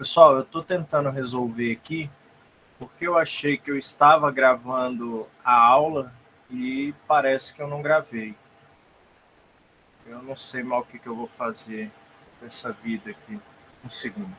Pessoal, eu estou tentando resolver aqui porque eu achei que eu estava gravando a aula e parece que eu não gravei. Eu não sei mal o que eu vou fazer com essa vida aqui. Um segundo.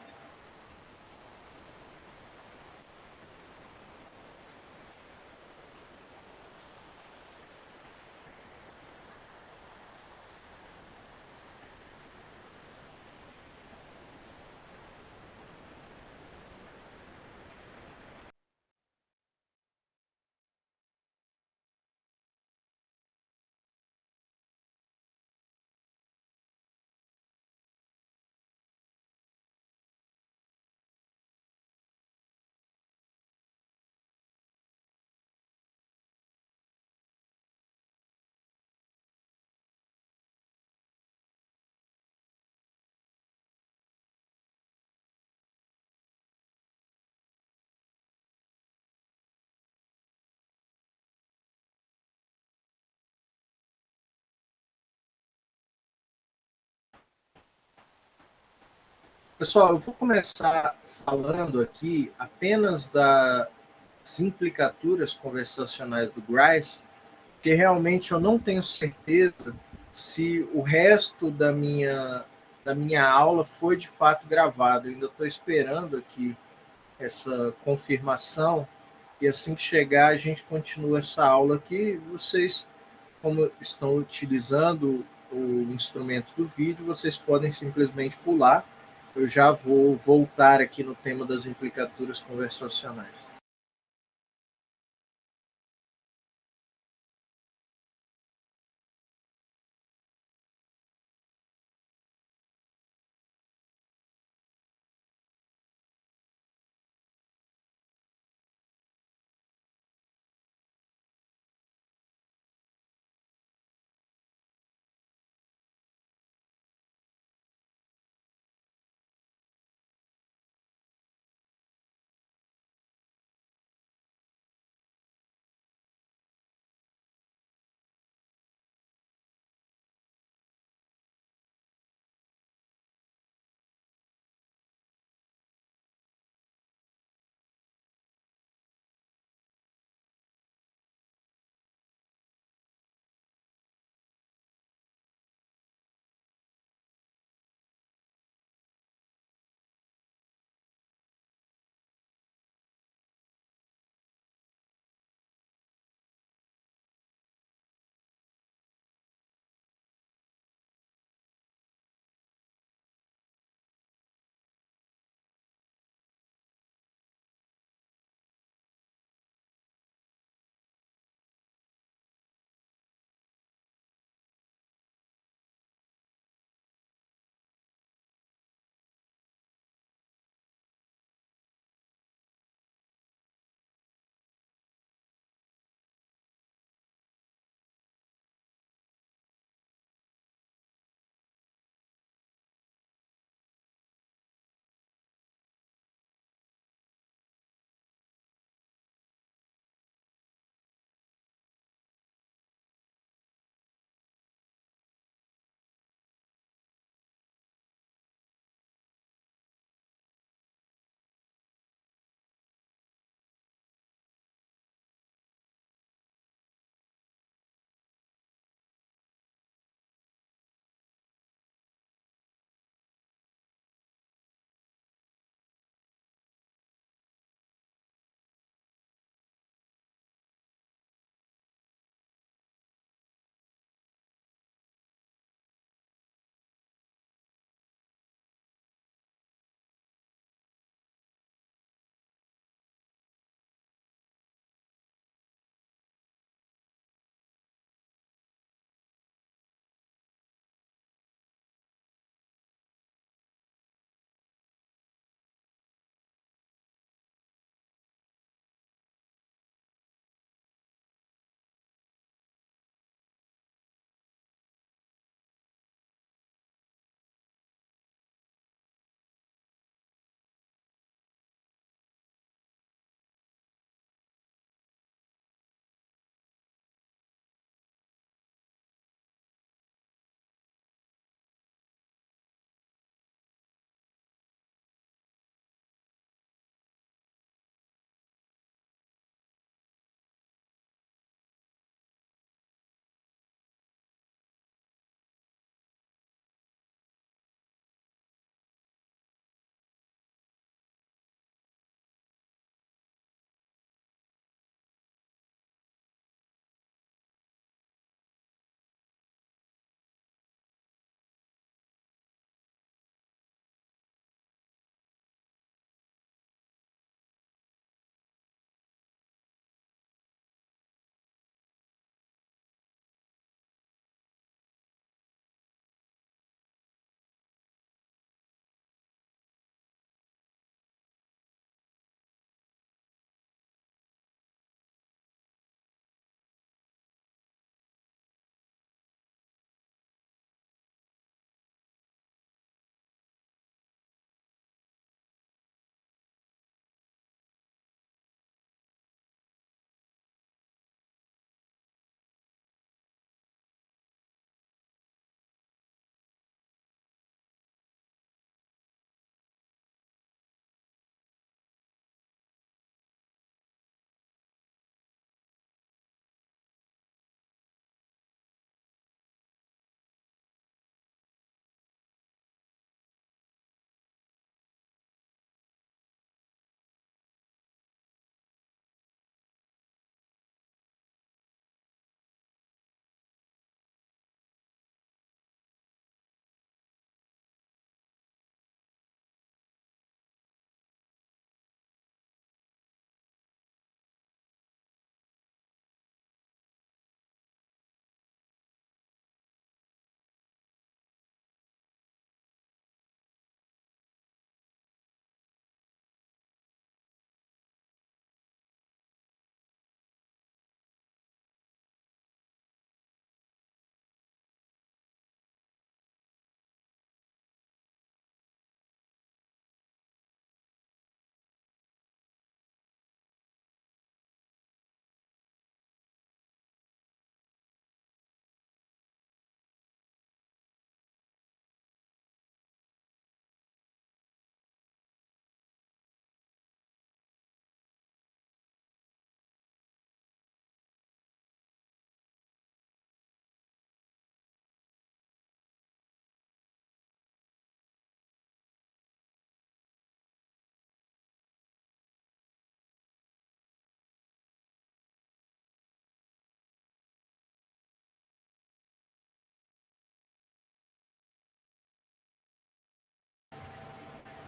Pessoal, eu vou começar falando aqui apenas das implicaturas conversacionais do Grice, porque realmente eu não tenho certeza se o resto da minha aula foi de fato gravado. Eu ainda estou esperando aqui essa confirmação e assim que chegar a gente continua essa aula aqui. Vocês, como estão utilizando o instrumento do vídeo, vocês podem simplesmente pular. Eu já vou voltar aqui no tema das implicaturas conversacionais.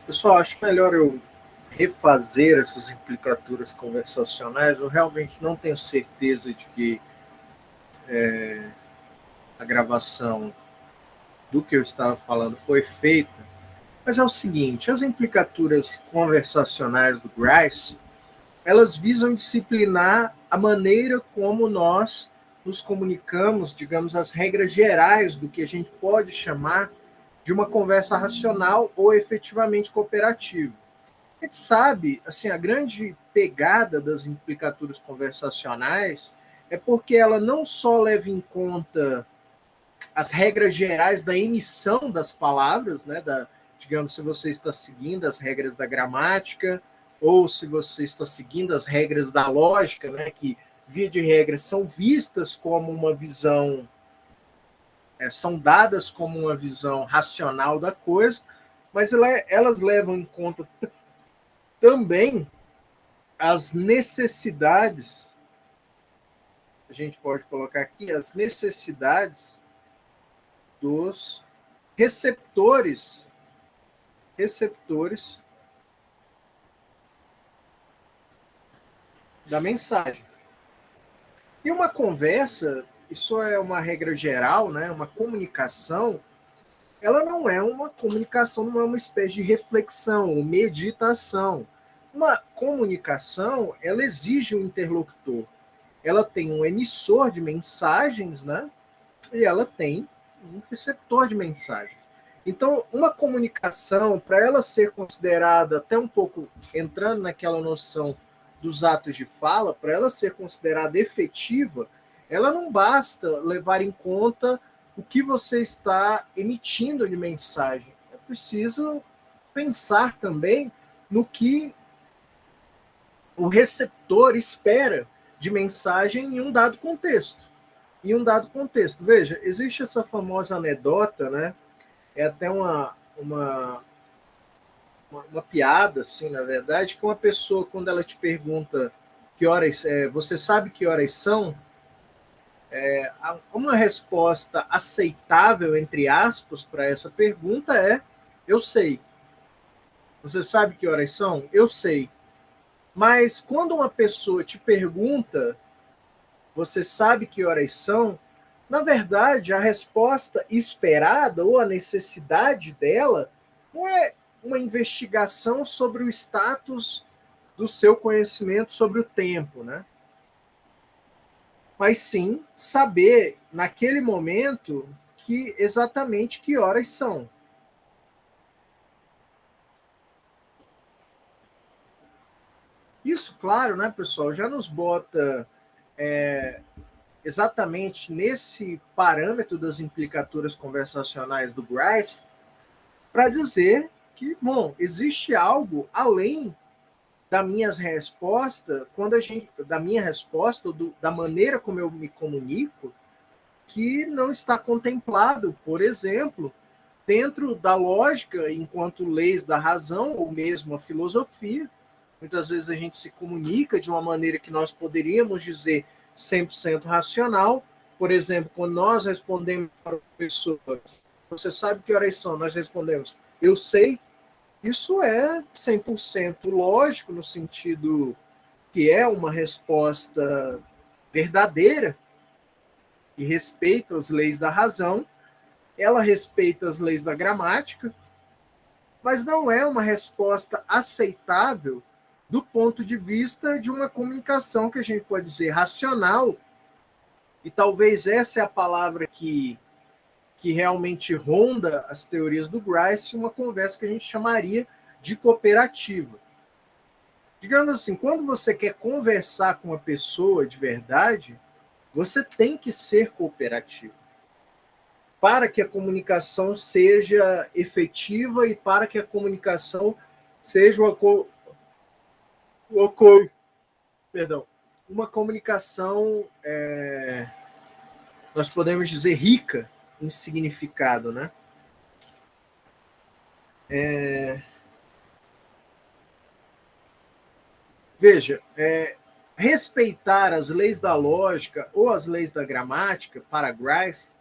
Pessoal, acho melhor eu refazer essas implicaturas conversacionais. Eu realmente não tenho certeza de que a gravação do que eu estava falando foi feita. Mas é o seguinte, as implicaturas conversacionais do Grice, elas visam disciplinar a maneira como nós nos comunicamos, digamos, as regras gerais do que a gente pode chamar de uma conversa racional ou efetivamente cooperativa. A gente sabe, assim, a grande pegada das implicaturas conversacionais é porque ela não só leva em conta as regras gerais da emissão das palavras, né, digamos, se você está seguindo as regras da gramática ou se você está seguindo as regras da lógica, né, que via de regra são vistas como uma visão, são dadas como uma visão racional da coisa, mas elas levam em conta também as necessidades, a gente pode colocar aqui, as necessidades dos receptores da mensagem. E uma conversa, isso é uma regra geral, né? Uma comunicação, ela não é uma comunicação, não é uma espécie de reflexão ou meditação. Uma comunicação, ela exige um interlocutor. Ela tem um emissor de mensagens, né? E ela tem um receptor de mensagens. Então, uma comunicação, para ela ser considerada, até um pouco entrando naquela noção dos atos de fala, para ela ser considerada efetiva, ela não basta levar em conta o que você está emitindo de mensagem. É preciso pensar também no que o receptor espera de mensagem em um dado contexto. Em um dado contexto. Veja, existe essa famosa anedota, né? É até uma piada, assim, na verdade, que uma pessoa, quando ela te pergunta que horas, você sabe que horas são, uma resposta aceitável, entre aspas, para essa pergunta é: eu sei. Você sabe que horas são? Eu sei. Mas quando uma pessoa te pergunta, você sabe que horas são? Na verdade, a resposta esperada ou a necessidade dela não é uma investigação sobre o status do seu conhecimento sobre o tempo, né? Mas sim saber naquele momento que exatamente que horas são. Isso, claro, né, pessoal, já nos bota exatamente nesse parâmetro das implicaturas conversacionais do Grice para dizer que, bom, existe algo além da minha resposta, da minha resposta, da maneira como eu me comunico, que não está contemplado, por exemplo, dentro da lógica, enquanto leis da razão, ou mesmo a filosofia. Muitas vezes a gente se comunica de uma maneira que nós poderíamos dizer 100% racional. Por exemplo, quando nós respondemos para pessoas, você sabe que horas são? Nós respondemos, eu sei. Isso é 100% lógico, no sentido que é uma resposta verdadeira e respeita as leis da razão, ela respeita as leis da gramática, mas não é uma resposta aceitável do ponto de vista de uma comunicação que a gente pode dizer racional, e talvez essa é a palavra que realmente ronda as teorias do Grice, uma conversa que a gente chamaria de cooperativa. Digamos assim, quando você quer conversar com uma pessoa de verdade, você tem que ser cooperativo para que a comunicação seja efetiva e para que a comunicação seja perdão, uma comunicação, nós podemos dizer, rica em significado, né? Veja, respeitar as leis da lógica ou as leis da gramática para Grice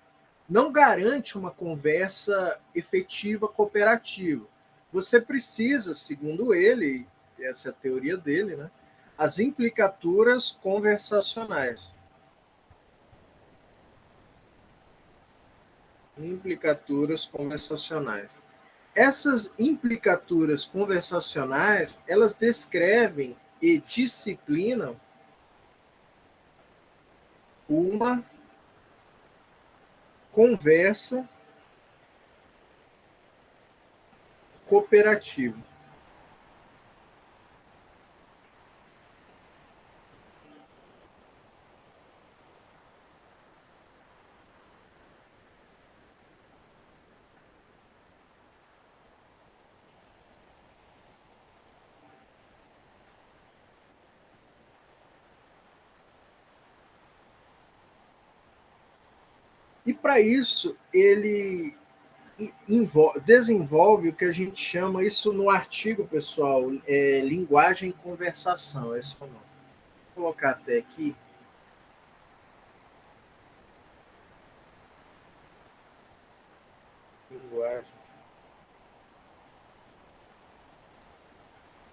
não garante uma conversa efetiva cooperativa. você precisa, segundo ele, essa é a teoria dele, né, as implicaturas conversacionais. Implicaturas conversacionais. Essas implicaturas conversacionais, elas descrevem e disciplinam uma conversa cooperativa. E para isso, ele desenvolve o que a gente chama, isso no artigo, pessoal, linguagem e conversação. Esse é o nome. Vou colocar até aqui. Linguagem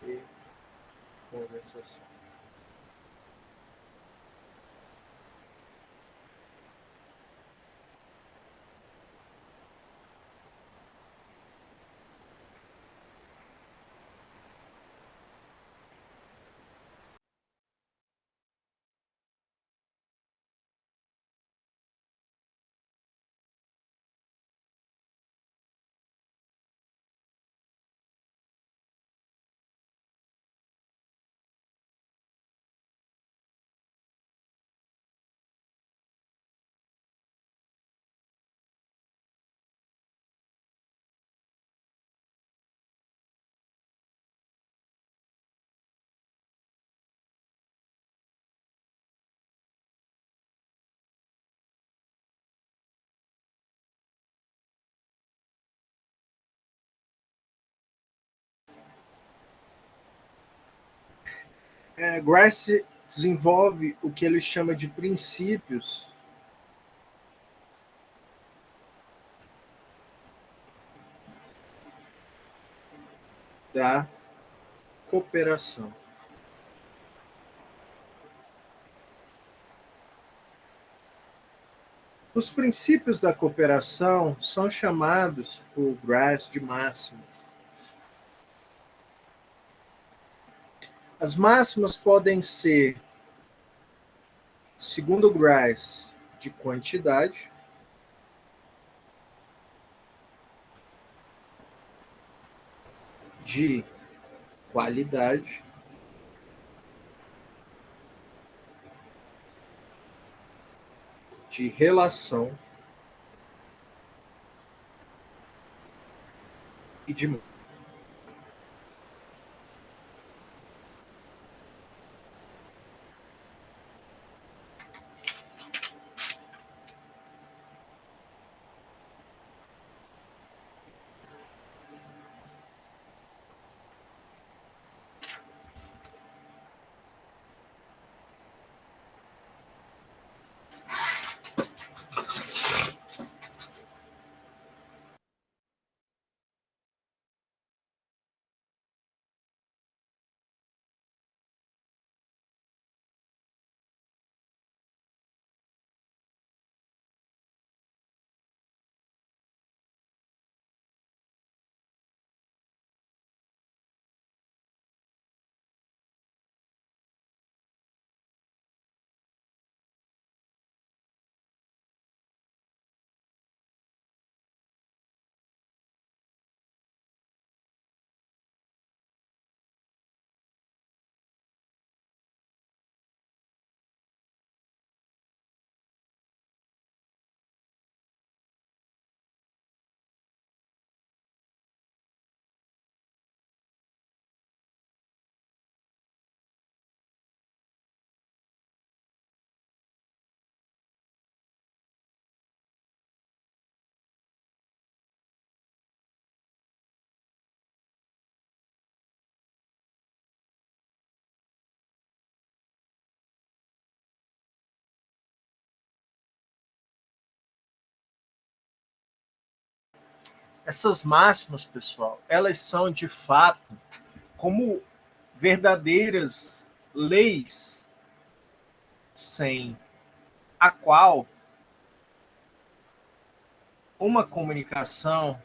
e conversação. Grace desenvolve o que ele chama de princípios da cooperação. Os princípios da cooperação são chamados por Grace de máximas. As máximas podem ser, segundo Grace, de quantidade, de qualidade, de relação e de essas máximas, pessoal, elas são de fato como verdadeiras leis sem a qual uma comunicação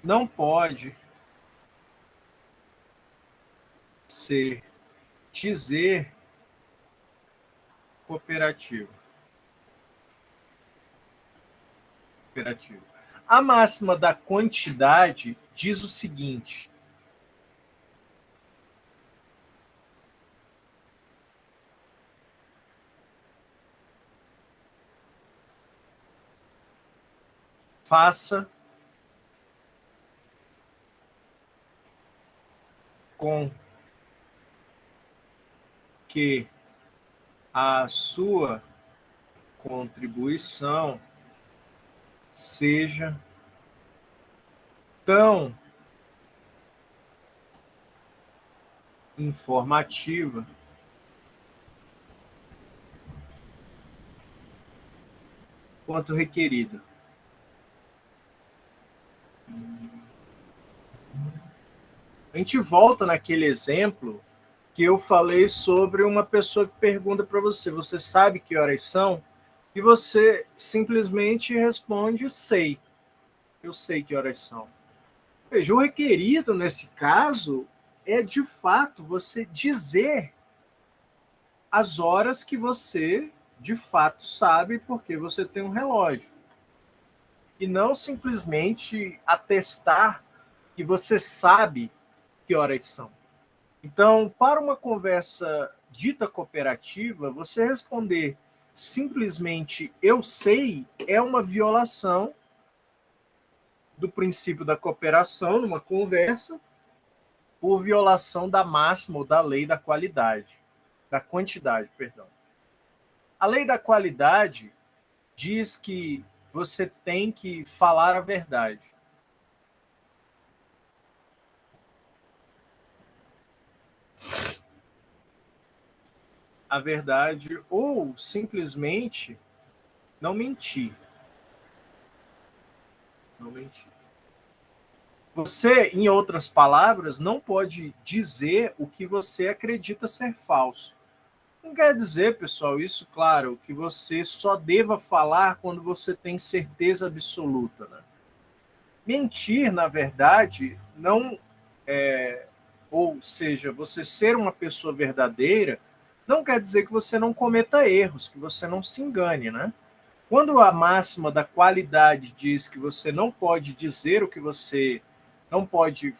não pode ser dizer cooperativo. A máxima da quantidade diz o seguinte: faça com que a sua contribuição seja tão informativa quanto requerida. A gente volta naquele exemplo que eu falei sobre uma pessoa que pergunta para você: você sabe que horas são? E você simplesmente responde: sei. Eu sei que horas são. Veja, o requerido nesse caso é de fato você dizer as horas que você de fato sabe porque você tem um relógio. E não simplesmente atestar que você sabe que horas são. Então, para uma conversa dita cooperativa, você responder simplesmente eu sei é uma violação do princípio da cooperação numa conversa por violação da máxima ou da lei da qualidade, da quantidade, perdão. A lei da qualidade diz que você tem que falar a verdade. A verdade ou simplesmente não mentir. Não mentir. Você, em outras palavras, não pode dizer o que você acredita ser falso. Não quer dizer, pessoal, isso, claro, que você só deva falar quando você tem certeza absoluta, né? Mentir, na verdade, não ou seja, você ser uma pessoa verdadeira, não quer dizer que você não cometa erros, que você não se engane, né? Quando a máxima da qualidade diz que você não pode dizer o que você não pode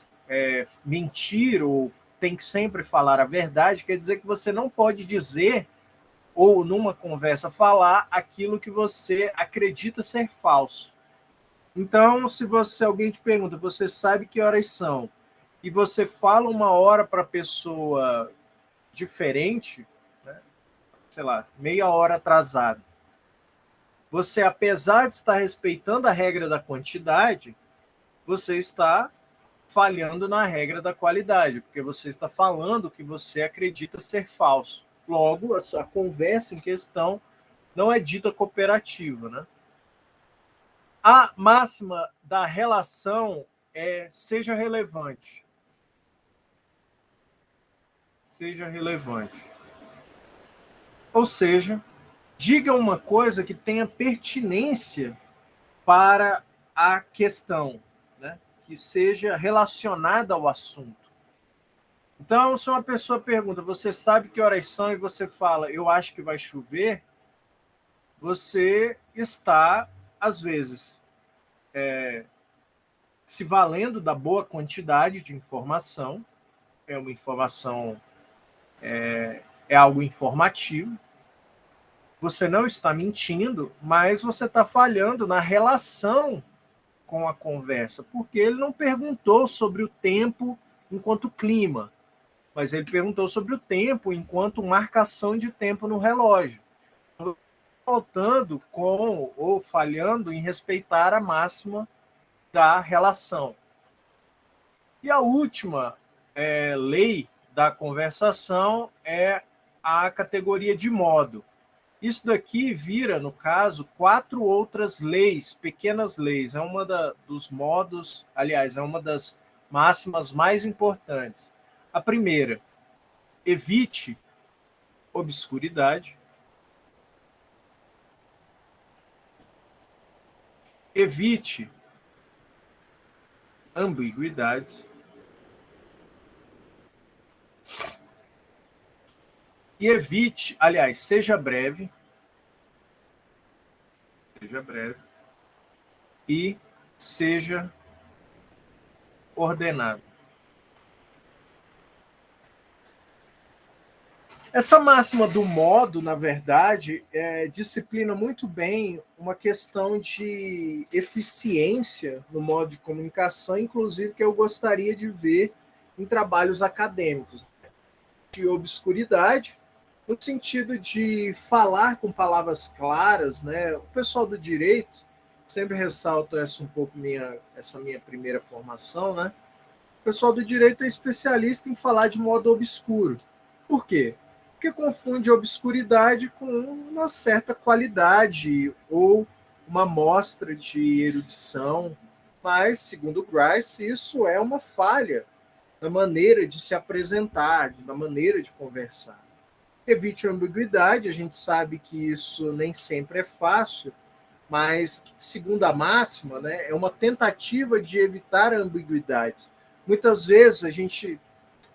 mentir ou tem que sempre falar a verdade, quer dizer que você não pode dizer ou numa conversa falar aquilo que você acredita ser falso. Então, se alguém te pergunta, você sabe que horas são, e você fala uma hora para a pessoa diferente, né, sei lá, meia hora atrasado, você, apesar de estar respeitando a regra da quantidade, você está falhando na regra da qualidade, porque você está falando o que você acredita ser falso. Logo, a conversa em questão não é dita cooperativa, né? A máxima da relação é seja relevante. Seja relevante. Ou seja, diga uma coisa que tenha pertinência para a questão, né? Que seja relacionada ao assunto. Então, se uma pessoa pergunta, você sabe que horas são, e você fala, eu acho que vai chover, você está, às vezes, se valendo da boa quantidade de informação, é uma informação, é algo informativo, você não está mentindo, mas você está falhando na relação com a conversa, porque ele não perguntou sobre o tempo enquanto clima, mas ele perguntou sobre o tempo enquanto marcação de tempo no relógio, faltando com ou falhando em respeitar a máxima da relação. E a última lei da conversação é a categoria de modo. Isso daqui vira, no caso, 4 outras leis, pequenas leis. É uma dos modos, aliás, é uma das máximas mais importantes. A primeira, evite obscuridade. Evite ambiguidades. E evite, aliás, seja breve e seja ordenado. Essa máxima do modo, na verdade, disciplina muito bem uma questão de eficiência no modo de comunicação, inclusive que eu gostaria de ver em trabalhos acadêmicos. De obscuridade, no sentido de falar com palavras claras, né? O pessoal do direito, sempre ressalto essa minha primeira formação, né? O pessoal do direito é especialista em falar de modo obscuro. Por quê? Porque confunde obscuridade com uma certa qualidade ou uma mostra de erudição, mas, segundo Grice, isso é uma falha na maneira de se apresentar, na maneira de conversar. Evite a ambiguidade, a gente sabe que isso nem sempre é fácil, mas, segundo a máxima, né, é uma tentativa de evitar ambiguidades. Muitas vezes a gente,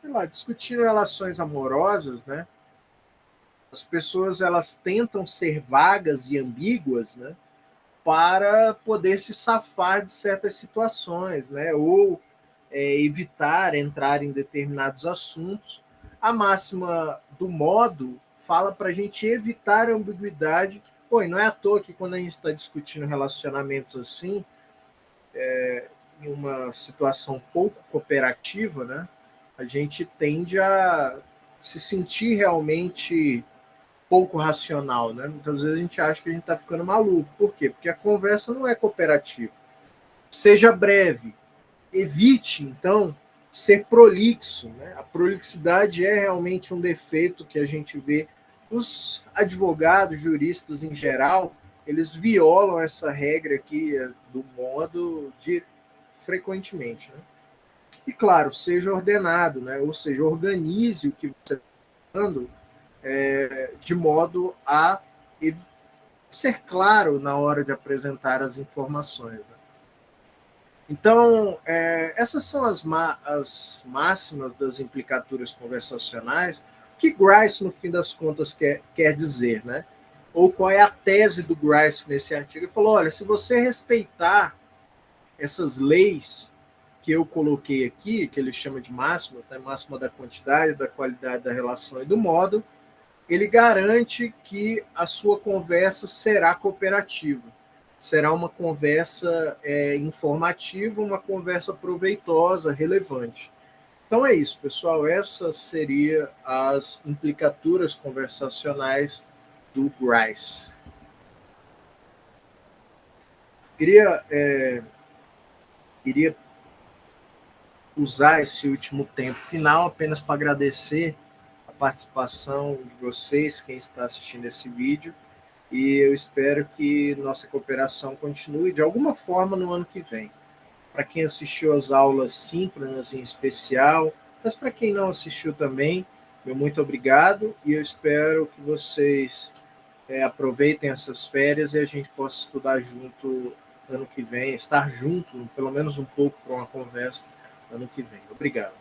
sei lá, discutindo relações amorosas, né, as pessoas elas tentam ser vagas e ambíguas, né, para poder se safar de certas situações, né, ou evitar entrar em determinados assuntos. A máxima do modo fala para a gente evitar a ambiguidade. Pô, e não é à toa que quando a gente está discutindo relacionamentos assim, em uma situação pouco cooperativa, né, a gente tende a se sentir realmente pouco racional, né? Muitas vezes a gente acha que a gente está ficando maluco. Por quê? Porque a conversa não é cooperativa. Seja breve. Evite, então, ser prolixo, né? A prolixidade é realmente um defeito que a gente vê. Os advogados, juristas em geral, eles violam essa regra aqui do modo de frequentemente, né? E claro, seja ordenado, né? Ou seja, organize o que você está falando de modo a ser claro na hora de apresentar as informações. Né? Então, essas são as máximas das implicaturas conversacionais. O que Grice, no fim das contas, quer dizer, né? Ou qual é a tese do Grice nesse artigo? Ele falou, olha, se você respeitar essas leis que eu coloquei aqui, que ele chama de máxima, né? Máxima da quantidade, da qualidade, da relação e do modo, ele garante que a sua conversa será cooperativa. Será uma conversa informativa, uma conversa proveitosa, relevante. Então é isso, pessoal. Essas seriam as implicaturas conversacionais do Grice. Queria usar esse último tempo final apenas para agradecer a participação de vocês, quem está assistindo esse vídeo, e eu espero que nossa cooperação continue de alguma forma no ano que vem. Para quem assistiu às aulas síncronas em especial, mas para quem não assistiu também, meu muito obrigado, e eu espero que vocês aproveitem essas férias e a gente possa estudar junto ano que vem, estar junto, pelo menos um pouco, para uma conversa ano que vem. Obrigado.